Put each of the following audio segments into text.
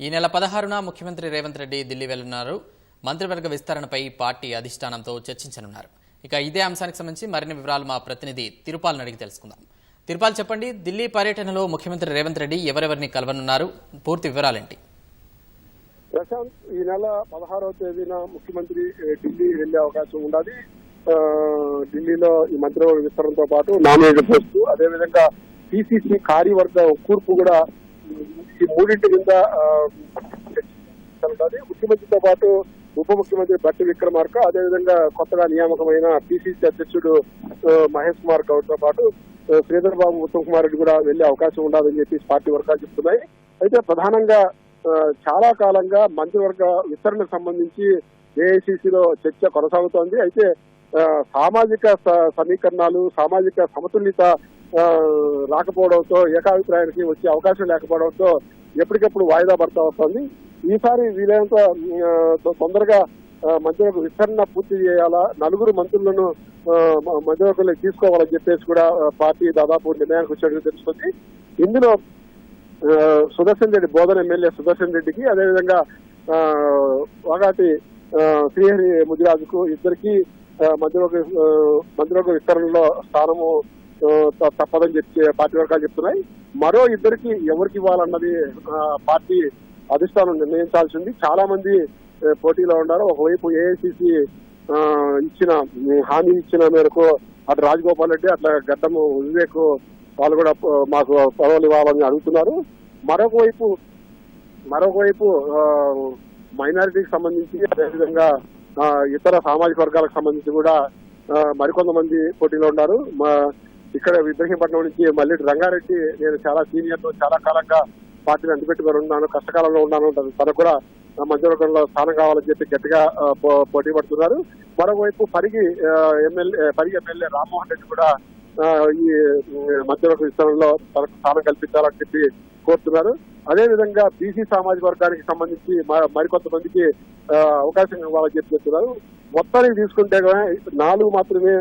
ఈ నెల 16న ముఖ్యమంత్రి రేవంత్ రెడ్డి ఢిల్లీ వెళ్లనున్నారు. మంత్రివర్గ విస్తరణపై పార్టీ అధిష్టానంతో చర్చించనున్నారు. ఇక ఇదే అంశానికి సంబంధించి మరిన్ని వివరాలు మా ప్రతినిధి తిరుపాల్ని అడిగి తెలుసుకుందాం. తిరుపాల్, చెప్పండి, ఢిల్లీ పర్యటనలో ముఖ్యమంత్రి రేవంత్ రెడ్డి ఎవరెవరిని కలవనున్నారు, పూర్తి వివరాలేంటి? ప్రశాంత్, ఈ నెల 16వ తేదీన ముఖ్యమంత్రి ఢిల్లీ వెళ్లే అవకాశం ఉండాలి. ఢిల్లీలో ఈ మంత్రివర్గ విస్తరణతో పాటు నామినేటెడ్ పోస్టు, అదేవిధంగా పిసిసి కార్యవర్గ కూర్పు కూడా ఈ మూడింటి కింద ఉండాలి. ముఖ్యమంత్రితో పాటు ఉప ముఖ్యమంత్రి బట్టి విక్రమార్క, అదేవిధంగా కొత్తగా నియామకమైన పిసిసి అధ్యక్షుడు మహేష్ కుమార్ గౌడ్ తో పాటు శ్రీధర్ బాబు, ఉత్తమ్ కుమార్ రెడ్డి కూడా వెళ్లే అవకాశం ఉండాలని చెప్పి పార్టీ వర్గాలు చెప్తున్నాయి. అయితే ప్రధానంగా చాలా కాలంగా మంత్రివర్గ విస్తరణకు సంబంధించి ఏఐసిసిలో చర్చ కొనసాగుతోంది. అయితే సామాజిక సమీకరణాలు, సామాజిక సమతుల్యత రాకపోవడంతో, ఏకాభిప్రాయానికి వచ్చే అవకాశం లేకపోవడంతో ఎప్పటికప్పుడు వాయిదా పడతా వస్తుంది. ఈసారి వీలైనంత తొందరగా మంత్రివర్గ విస్తరణ పూర్తి చేయాలా, నలుగురు మంత్రులను మంత్రివర్గంలో తీసుకోవాలని చెప్పేసి కూడా పార్టీ దాదాపు నిర్ణయానికి వచ్చేట్టు తెలుస్తుంది. ఇందులో సుదర్శన్ రెడ్డి, బోధన ఎమ్మెల్యే సుదర్శన్ రెడ్డికి, అదేవిధంగా వాగాటి శ్రీహరి ముదిరాజుకు ఇద్దరికి మంత్రివర్గ విస్తరణలో స్థానము తప్పదని చెప్పి పార్టీ వర్గాలు చెప్తున్నాయి. మరో ఇద్దరికి ఎవరికి ఇవ్వాలన్నది పార్టీ అధిష్టానం నిర్ణయించాల్సింది. చాలా మంది పోటీలో ఉన్నారు. ఒకవైపు ఏఐసిసి హామీ ఇచ్చిన మేరకు అటు రాజగోపాల్ రెడ్డి, అట్లా గడ్డము వివేక్ వాళ్ళు కూడా మాకు పదవులు ఇవ్వాలని అడుగుతున్నారు. మరొక వైపు మైనారిటీకి సంబంధించి, అదేవిధంగా ఇతర సామాజిక వర్గాలకు సంబంధించి కూడా మరికొంతమంది పోటీలో ఉన్నారు. ఇక్కడ ఇబ్రహీంపట్నం నుంచి మల్లెడ్డి రంగారెడ్డి, నేను చాలా సీనియర్, చాలా కాలంగా పార్టీని అంటిపెట్టుకొని ఉన్నాను, కష్టకాలంలో ఉన్నాను, తనకు కూడా మంత్రివర్గంలో స్థానం కావాలని చెప్పి గట్టిగా పోటీ పడుతున్నారు. మరోవైపు పరిగి ఎమ్మెల్యే రామ్మోహన్ రెడ్డి కూడా ఈ మంత్రివర్గ విస్తరణలో తనకు స్థానం కల్పించాలని చెప్పి కోరుతున్నారు. అదేవిధంగా బీసీ సామాజిక వర్గానికి సంబంధించి మరికొంతమందికి అవకాశం ఇవ్వాలని చెప్పి చెప్తున్నారు. మొత్తానికి తీసుకుంటే 4 మాత్రమే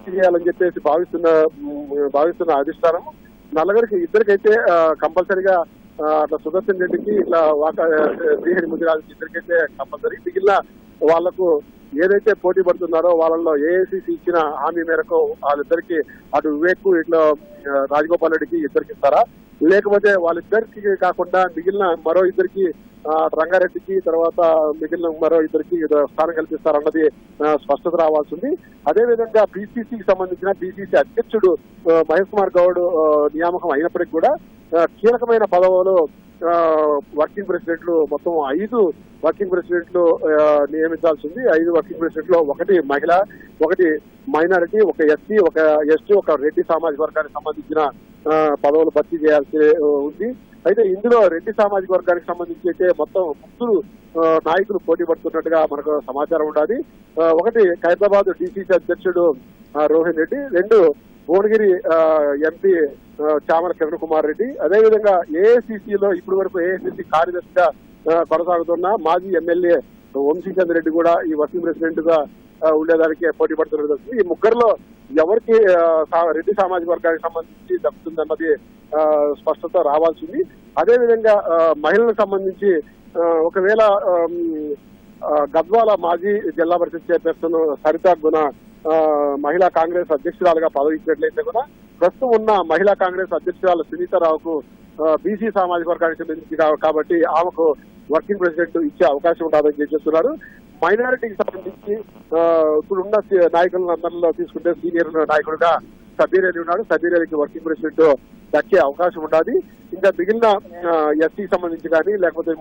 చేయాలని చెప్పేసి భావిస్తున్న అధిష్టానం నలుగురికి, ఇద్దరికైతే కంపల్సరీగా అట్లా సుదర్శన్ రెడ్డికి, ఇట్లా శ్రీహరి ముదిరాజుకి ఇద్దరికైతే కంపల్సరీ. మిగిలిన వాళ్లకు ఏదైతే పోటీ పడుతున్నారో వాళ్ళలో ఏఐసిసి ఇచ్చిన హామీ మేరకు వాళ్ళిద్దరికి, అటు వివేక్, ఇట్లా రాజగోపాల్ రెడ్డికి ఇద్దరికి ఇస్తారా, లేకపోతే వాళ్ళిద్దరికి కాకుండా మిగిలిన మరో ఇద్దరికి, రంగారెడ్డికి, తర్వాత మిగిలిన మరో ఇద్దరికి స్థానం కల్పిస్తారన్నది స్పష్టత రావాల్సింది. అదేవిధంగా పిసిసికి సంబంధించిన పిసిసి అధ్యక్షుడు మహేష్ కుమార్ గౌడ్ నియామకం అయినప్పటికీ కూడా కీలకమైన పదవులు వర్కింగ్ ప్రెసిడెంట్లు, మొత్తం 5 వర్కింగ్ ప్రెసిడెంట్లు నియమించాల్సింది. 5 వర్కింగ్ ప్రెసిడెంట్లు, 1 మహిళ, 1 మైనారిటీ, 1 ఎస్సీ, 1 ఎస్టీ, 1 రెడ్డి సామాజిక వర్గానికి సంబంధించిన పదవులు భర్తీ చేయాల్సి ఉంది. అయితే ఇందులో రెడ్డి సామాజిక వర్గానికి సంబంధించి అయితే మొత్తం 3 నాయకులు పోటీ పడుతున్నట్టుగా మనకు సమాచారం ఉండాలి. 1 ఖైరతాబాద్ డిసిసి అధ్యక్షుడు రోహిన్ రెడ్డి, 2 భువనగిరి ఎంపీ చామల కిరణ్ కుమార్ రెడ్డి, అదేవిధంగా ఏఐసిసిలో ఇప్పటి వరకు ఏఐసిసి కార్యదర్శిగా కొనసాగుతున్న మాజీ ఎమ్మెల్యే వంశీచంద్ర రెడ్డి కూడా ఈ వర్కింగ్ ప్రెసిడెంట్ గా ఉండేదానికి పోటీ పడుతున్నది. ఈ ముగ్గురులో ఎవరికి రెడ్డి సామాజిక వర్గానికి సంబంధించి దక్కుతుందన్నది స్పష్టత రావాల్సింది. అదేవిధంగా మహిళలకు సంబంధించి ఒకవేళ గద్వాల మాజీ జిల్లా పరిషత్ చైర్పర్సన్ సరిత గుణ మహిళా కాంగ్రెస్ అధ్యక్షురాలుగా పదవి ఇచ్చినట్లయితే కూడా ప్రస్తుతం ఉన్న మహిళా కాంగ్రెస్ అధ్యక్షురాలు సునీతారావుకు బీసీ సామాజిక వర్గానికి సంబంధించి కాబట్టి ఆమెకు వర్కింగ్ ప్రెసిడెంట్ ఇచ్చే అవకాశం ఉంటుందని చెప్తున్నారు. మైనారిటీకి సంబంధించి ఇప్పుడున్న నాయకులందరిలో తీసుకుంటే సీనియర్ నాయకుడుగా సబీర్ అలీ ఉన్నాడు. సబీర్ అలీకి వర్కింగ్ ప్రెసిడెంట్ దక్కే అవకాశం ఉండాలి. ఇంకా మిగిలిన ఎస్సీకి సంబంధించి కానీ, లేకపోతే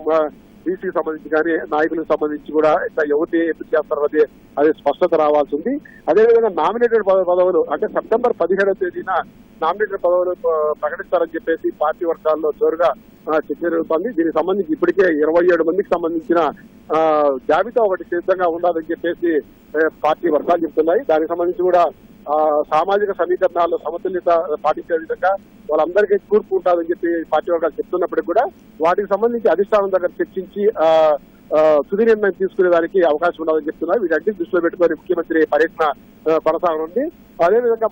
బీసీకి సంబంధించి కానీ నాయకులకు సంబంధించి కూడా ఇట్లా ఎవరిని ఎందుకు చేస్తారు అది స్పష్టత రావాల్సి ఉంది. అదేవిధంగా నామినేటెడ్ పదవులు, అంటే సెప్టెంబర్ 17వ తేదీన నామినేటెడ్ పదవులు ప్రకటిస్తారని చెప్పేసి పార్టీ వర్గాల్లో జోరుగా చర్చ జరుగుతోంది. దీనికి సంబంధించి ఇప్పటికే 27 మందికి సంబంధించిన జాబితా ఒకటి సిద్ధంగా ఉండాలని చెప్పేసి పార్టీ వర్గాలు చెప్తున్నాయి. దానికి సంబంధించి కూడా సామాజిక సమీకరణాల్లో సమతుల్యత పాటించే విధంగా వాళ్ళందరికీ కూర్పు ఉంటుందని చెప్పి పార్టీ వర్గాలు చెప్తున్నప్పటికీ కూడా వాటికి సంబంధించి అధిష్టానం దగ్గర చర్చించి తుది నిర్ణయం తీసుకునేదానికి అవకాశం ఉండాలని చెప్తున్నారు. వీటన్నింటినీ దృష్టిలో పెట్టుకుని ముఖ్యమంత్రి పర్యటన కొనసాగనుంది. అదేవిధంగా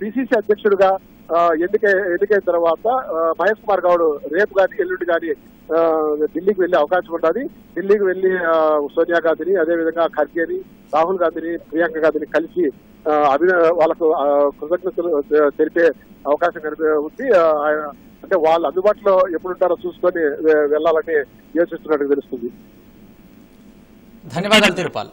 పిసిసి అధ్యక్షుడిగా ఎన్నికైన తర్వాత మహేష్ కుమార్ గౌడ్ రేపు కానీ ఎల్లుండి కానీ ఢిల్లీకి వెళ్లే అవకాశం ఉంటుంది. ఢిల్లీకి వెళ్లి సోనియా గాంధీని, అదేవిధంగా ఖర్గేని, రాహుల్ గాంధీని, ప్రియాంక గాంధీని కలిసి వాళ్ళకు కృతజ్ఞతలు తెలిపే అవకాశం ఉంది. అంటే వాళ్ళు అందుబాటులో ఎప్పుడుంటారో చూసుకొని వెళ్లాలని యోచిస్తున్నట్టు తెలుస్తుంది. ధన్యవాదాలు తిరుపాల్.